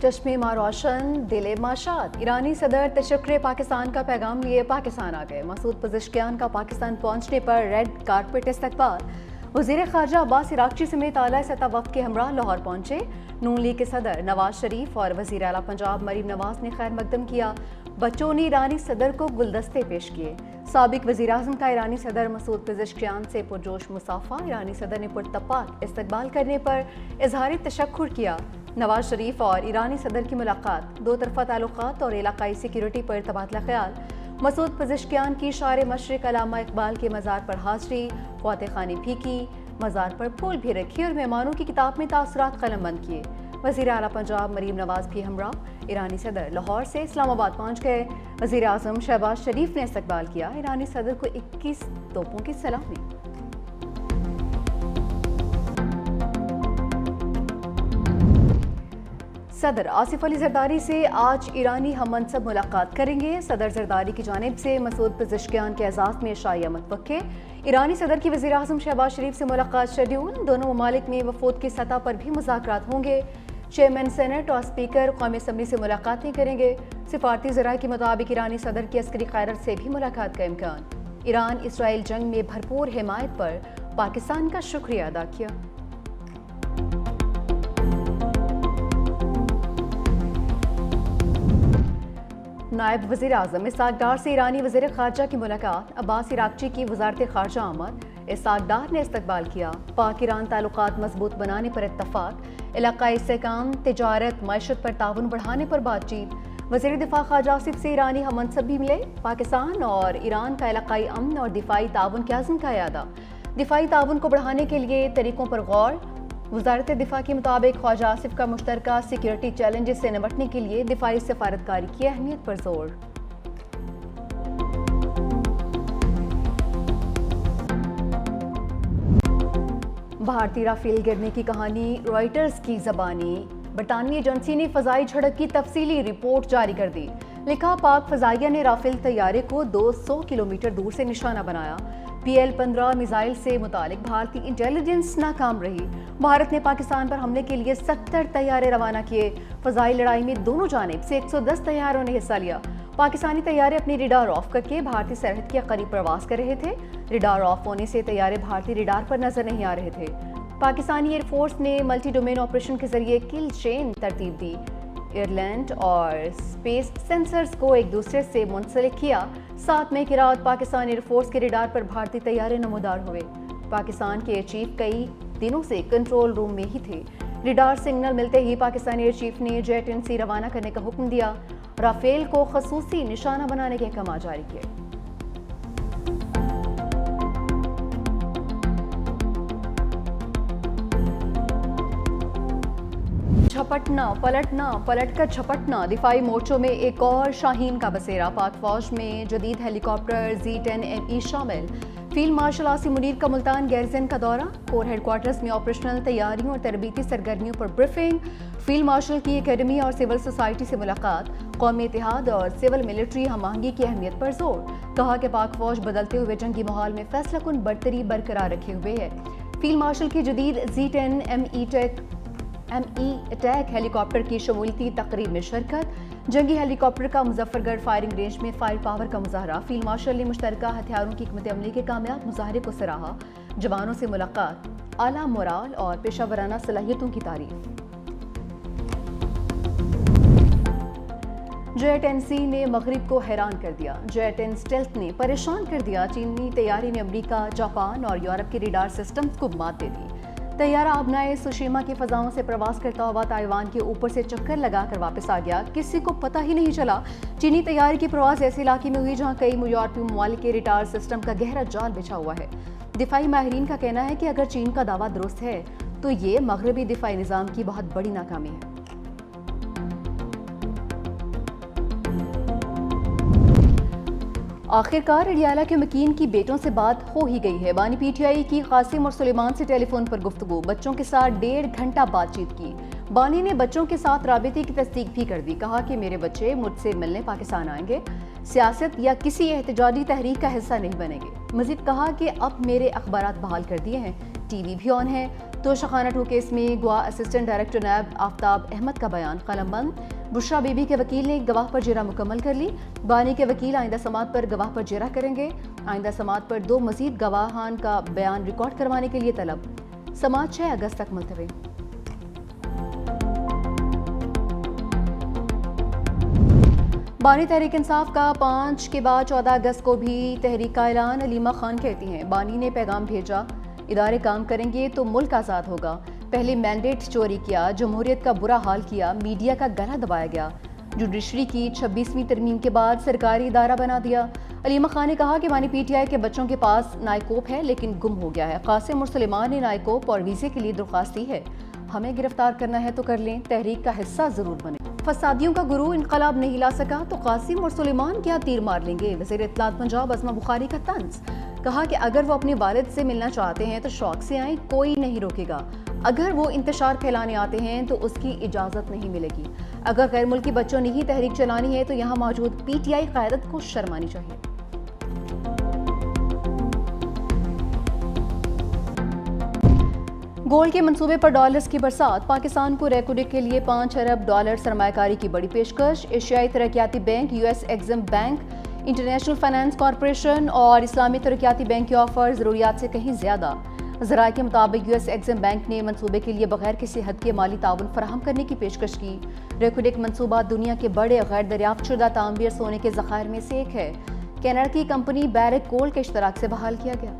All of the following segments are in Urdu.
چشمے ماں روشن دل ماشاد، ایرانی صدر تشکر پاکستان کا پیغام لیے پاکستان آ گئے۔ مسعود پزشکیان کا پاکستان پہنچنے پر ریڈ کارپٹ استقبال۔ وزیر خارجہ عباس عراقچی سمیت اعلیٰ سطح وفد کے ہمراہ لاہور پہنچے۔ نون لیگ کے صدر نواز شریف اور وزیر اعلیٰ پنجاب مریم نواز نے خیر مقدم کیا۔ بچوں نے ایرانی صدر کو گلدستے پیش کیے۔ سابق وزیر اعظم کا ایرانی صدر مسعود پزشکیان سے پرجوش مصافحہ، ایرانی صدر نے پرتپاک استقبال کرنے پر اظہار تشکر کیا۔ نواز شریف اور ایرانی صدر کی ملاقات، دو طرفہ تعلقات اور علاقائی سیکیورٹی پر تبادلہ خیال۔ مسعود پزشکیان کی شاعر مشرق علامہ اقبال کے مزار پر حاضری، فاتح خوانی بھی کی، مزار پر پھول بھی رکھے اور مہمانوں کی کتاب میں تاثرات قلم بند کیے۔ وزیر اعلیٰ پنجاب مریم نواز بھی ہمراہ ایرانی صدر لاہور سے اسلام آباد پہنچ گئے۔ وزیر اعظم شہباز شریف نے استقبال کیا۔ ایرانی صدر کو 21 توپوں کی سلامی۔ صدر آصف علی زرداری سے آج ایرانی ہم منصب ملاقات کریں گے۔ صدر زرداری کی جانب سے مسعود پزشکیان کے اعزاز میں شائع متوقع۔ ایرانی صدر کی وزیر اعظم شہباز شریف سے ملاقات شیڈول۔ دونوں ممالک میں وفود کی سطح پر بھی مذاکرات ہوں گے۔ چیئرمین سینٹ اور اسپیکر قومی اسمبلی سے ملاقاتیں کریں گے۔ سفارتی ذرائع کے مطابق ایرانی صدر کی عسکری قیادت سے بھی ملاقات کا امکان۔ ایران اسرائیل جنگ میں بھرپور حمایت پر پاکستان کا شکریہ ادا کیا۔ نائب وزیر اعظم اسحاق ڈار سے ایرانی وزیر خارجہ کی ملاقات۔ عباس عراقچی کی وزارت خارجہ آمد، اسحاق ڈار نے استقبال کیا۔ پاک ایران تعلقات مضبوط بنانے پر اتفاق، علاقائی استحکام، تجارت، معیشت پر تعاون بڑھانے پر بات چیت۔ وزیر دفاع خواجہ آصف سے ایرانی ہم منصب بھی ملے۔ پاکستان اور ایران کا علاقائی امن اور دفاعی تعاون کے عزم کا اعادہ۔ دفاعی تعاون کو بڑھانے کے لیے طریقوں پر غور۔ وزارت دفاع کے مطابق خواجہ آصف کا مشترکہ سیکیورٹی چیلنجز سے نمٹنے کے لیے دفاعی سفارتکاری کی اہمیت پر زور۔ بھارتی رافیل گرنے کی کہانی رائٹرز کی زبانی۔ برطانوی ایجنسی نے فضائی جھڑپ کی تفصیلی رپورٹ جاری کر دی۔ لکھا، پاک فضائیہ نے رافیل طیارے کو 200 کلومیٹر دور سے نشانہ بنایا۔ PL-15 میزائل سے متعلق بھارتی انٹیلیجنس ناکام رہی۔ بھارت نے پاکستان پر حملے کے لیے 70 طیارے روانہ کیے۔ فضائی لڑائی میں دونوں جانب سے 110 طیاروں نے حصہ لیا۔ پاکستانی طیارے اپنی ریڈار آف کر کے بھارتی سرحد کے قریب پرواز کر رہے تھے۔ ریڈار آف ہونے سے طیارے بھارتی ریڈار پر نظر نہیں آ رہے تھے۔ پاکستانی ایئر فورس نے ملٹی ڈومین آپریشن کے ذریعے کل چین ترتیب دی۔ ایئرلینڈ اور اسپیس سینسرز کو ایک دوسرے سے منسلک کیا۔ 7 مئی کی رات پاکستان ایئر فورس کے ریڈار پر بھارتی طیارے نمودار ہوئے۔ پاکستان کے ایئر چیف کئی دنوں سے کنٹرول روم میں ہی تھے۔ ریڈار سگنل ملتے ہی پاکستانی ایئر چیف نے جیٹ NC روانہ کرنے کا حکم دیا۔ رافیل کو خصوصی نشانہ بنانے کے احکامات جاری کیے۔ جھپٹنا پلٹنا، پلٹ کر جھپٹنا، دفاعی مورچوں میں ایک اور شاہین کا بسیرا۔ پاک فوج میں جدید ہیلی کاپٹر Z-10ME شامل۔ فیلڈ مارشل عاصم منیر کا ملتان گیرزن کا دورہ۔ کور ہیڈ کوارٹرز میں آپریشنل تیاریوں اور تربیتی سرگرمیوں پر بریفنگ۔ فیلڈ مارشل کی اکیڈمی اور سول سوسائٹی سے ملاقات۔ قومی اتحاد اور سول ملٹری ہم آہنگی کی اہمیت پر زور۔ کہا کہ پاک فوج بدلتے ہوئے جنگی ماحول میں فیصلہ کن برتری برقرار رکھے ہوئے ہے۔ فیلڈ مارشل کی جدید Z-10ME اٹیک ہیلی کاپٹر کی شمولیتی تقریب میں شرکت۔ جنگی ہیلی کاپٹر کا مظفر گڑھ فائرنگ رینج میں فائر پاور کا مظاہرہ۔ فیلڈ مارشل نے مشترکہ ہتھیاروں کی حکمت عملی کے کامیاب مظاہرے کو سراہا۔ جوانوں سے ملاقات، اعلیٰ مورال اور پیشہ ورانہ صلاحیتوں کی تعریف۔ جیٹ NC نے مغرب کو حیران کر دیا۔ جیٹ N اسٹیلتھ نے پریشان کر دیا۔ چینی طیارے نے امریکہ، جاپان اور یورپ کے ریڈار سسٹمز کو مات دے دی۔ طیارہ آبنائے سوشیما کی فضاؤں سے پرواز کرتا ہوا تائیوان کے اوپر سے چکر لگا کر واپس آ گیا۔ کسی کو پتہ ہی نہیں چلا۔ چینی طیارے کی پرواز ایسے علاقے میں ہوئی جہاں کئی یورپی ممالک کے ریڈار سسٹم کا گہرا جال بچھا ہوا ہے۔ دفاعی ماہرین کا کہنا ہے کہ اگر چین کا دعویٰ درست ہے تو یہ مغربی دفاعی نظام کی بہت بڑی ناکامی ہے۔ آخرکار اڈیالہ کے مکین کی بیٹوں سے بات ہو ہی گئی ہے۔ بانی PTI کی قاسم اور سلیمان سے ٹیلی فون پر گفتگو، بچوں کے ساتھ 1.5 گھنٹہ بات چیت کی۔ بانی نے بچوں کے ساتھ رابطے کی تصدیق بھی کر دی۔ کہا کہ میرے بچے مجھ سے ملنے پاکستان آئیں گے، سیاست یا کسی احتجاجی تحریک کا حصہ نہیں بنیں گے۔ مزید کہا کہ اب میرے اخبارات بحال کر دیے ہیں، ٹی وی بھی آن ہے۔ توشہ خانہ 2 کیس میں گوا اسسٹنٹ ڈائریکٹر نیب آفتاب احمد کا بیان قلم بند۔ بشرا بی بی کے وکیل نے گواہ پر جرح مکمل کر لی۔ بانی کے وکیل آئندہ سماعت پر گواہ پر جرح کریں گے۔ آئندہ سماعت پر 2 مزید گواہان کا بیان ریکارڈ کروانے کے لیے طلب۔ سماعت 6 اگست تک ملتوی۔ بانی تحریک انصاف کا 5 کے بعد 14 اگست کو بھی تحریک کا اعلان۔ علیمہ خان کہتی ہیں بانی نے پیغام بھیجا، ادارے کام کریں گے تو ملک آزاد ہوگا۔ پہلے مینڈیٹ چوری کیا، جمہوریت کا برا حال کیا، میڈیا کا گلا دبایا گیا، جوڈیشری کی 26ویں ترمیم کے بعد سرکاری ادارہ بنا دیا۔ علیمہ خان نے کہا کہ بانی پی ٹی آئی کے بچوں کے پاس نائکوپ ہے لیکن گم ہو گیا ہے۔ قاسم اور سلیمان نے نائکوپ اور ویزے کے لیے درخواست دی ہے، ہمیں گرفتار کرنا ہے تو کر لیں، تحریک کا حصہ ضرور بنے۔ فسادیوں کا گروہ انقلاب نہیں لا سکا تو قاسم اور سلیمان کیا تیر مار لیں گے؟ وزیر اطلاعات پنجاب عظمہ بخاری کا طنز۔ کہا کہ اگر وہ اپنے والد سے ملنا چاہتے ہیں تو شوق سے آئیں، کوئی نہیں روکے گا۔ اگر وہ انتشار پھیلانے آتے ہیں تو اس کی اجازت نہیں ملے گی۔ اگر غیر ملکی بچوں نے ہی تحریک چلانی ہے تو یہاں موجود پی ٹی آئی قیادت کو شرم آنی چاہیے۔ گولڈ کے منصوبے پر ڈالرز کی برسات۔ پاکستان کو ریکوڈک کے لیے $5 ارب سرمایہ کاری کی بڑی پیشکش۔ ایشیائی ترقیاتی bank, U S Exim bank, international finance corporation اور اسلامی ترقیاتی بینک کی آفر ضروریات سے کہیں زیادہ۔ ذرائع کے مطابق یو ایس ایگزم بینک نے منصوبے کے لیے بغیر کسی حد کے مالی تعاون فراہم کرنے کی پیشکش کی۔ ریکوڈک منصوبہ دنیا کے بڑے غیر دریافت شدہ تعمیر سونے کے ذخائر میں سے ایک ہے۔ کینیڈا کی کمپنی بیرک گولڈ کے اشتراک سے بحال کیا گیا۔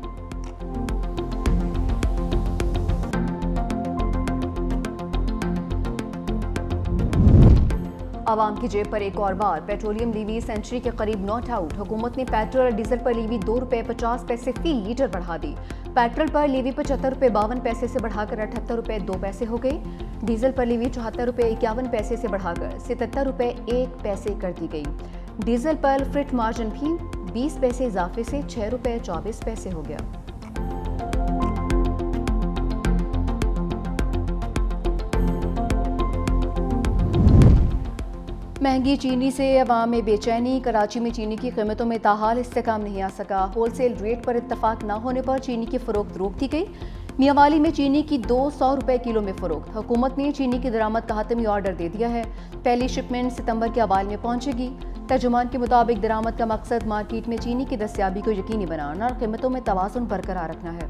عوام کی جیب پر ایک اور بار، پیٹرولیم لیوی سینچری کے قریب ناٹ آؤٹ۔ حکومت نے پیٹرول اور ڈیزل پر لیوی $2.50 فی لیٹر بڑھا دی۔ پیٹرول پر لیوی $75.52 سے بڑھا کر $78.02 ہو گئی۔ ڈیزل پر لیوی $74.51 سے بڑھا کر $77.01 کر دی گئی۔ ڈیزل پر فریٹ مارجن بھی 20 پیسے اضافے سے $6.24 ہو گیا۔ مہنگی چینی سے عوام میں بے چینی۔ کراچی میں چینی کی قیمتوں میں تاحال استحکام نہیں آ سکا۔ ہول سیل ریٹ پر اتفاق نہ ہونے پر چینی کی فروخت روک دی گئی۔ میاں والی میں چینی کی $200 کلو میں فروخت۔ حکومت نے چینی کی درآمد کا حتمی آرڈر دے دیا ہے۔ پہلی شپمنٹ ستمبر کے اوائل میں پہنچے گی۔ ترجمان کے مطابق درآمد کا مقصد مارکیٹ میں چینی کی دستیابی کو یقینی بنانا اور قیمتوں میں توازن برقرار رکھنا ہے۔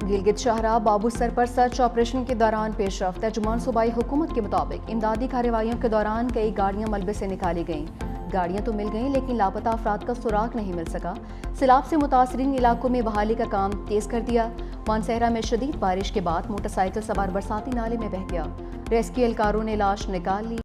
گلگت شاہراہ بابو سر پر سرچ آپریشن کے دوران پیش رفت۔ ترجمان صوبائی حکومت کے مطابق امدادی کارروائیوں کے دوران کئی گاڑیاں ملبے سے نکالی گئیں۔ گاڑیاں تو مل گئیں لیکن لاپتہ افراد کا سراغ نہیں مل سکا۔ سیلاب سے متاثرین علاقوں میں بحالی کا کام تیز کر دیا۔ مانسہرہ میں شدید بارش کے بعد موٹر سائیکل سوار برساتی نالے میں بہہ گیا۔ ریسکیو اہلکاروں نے لاش نکال لی۔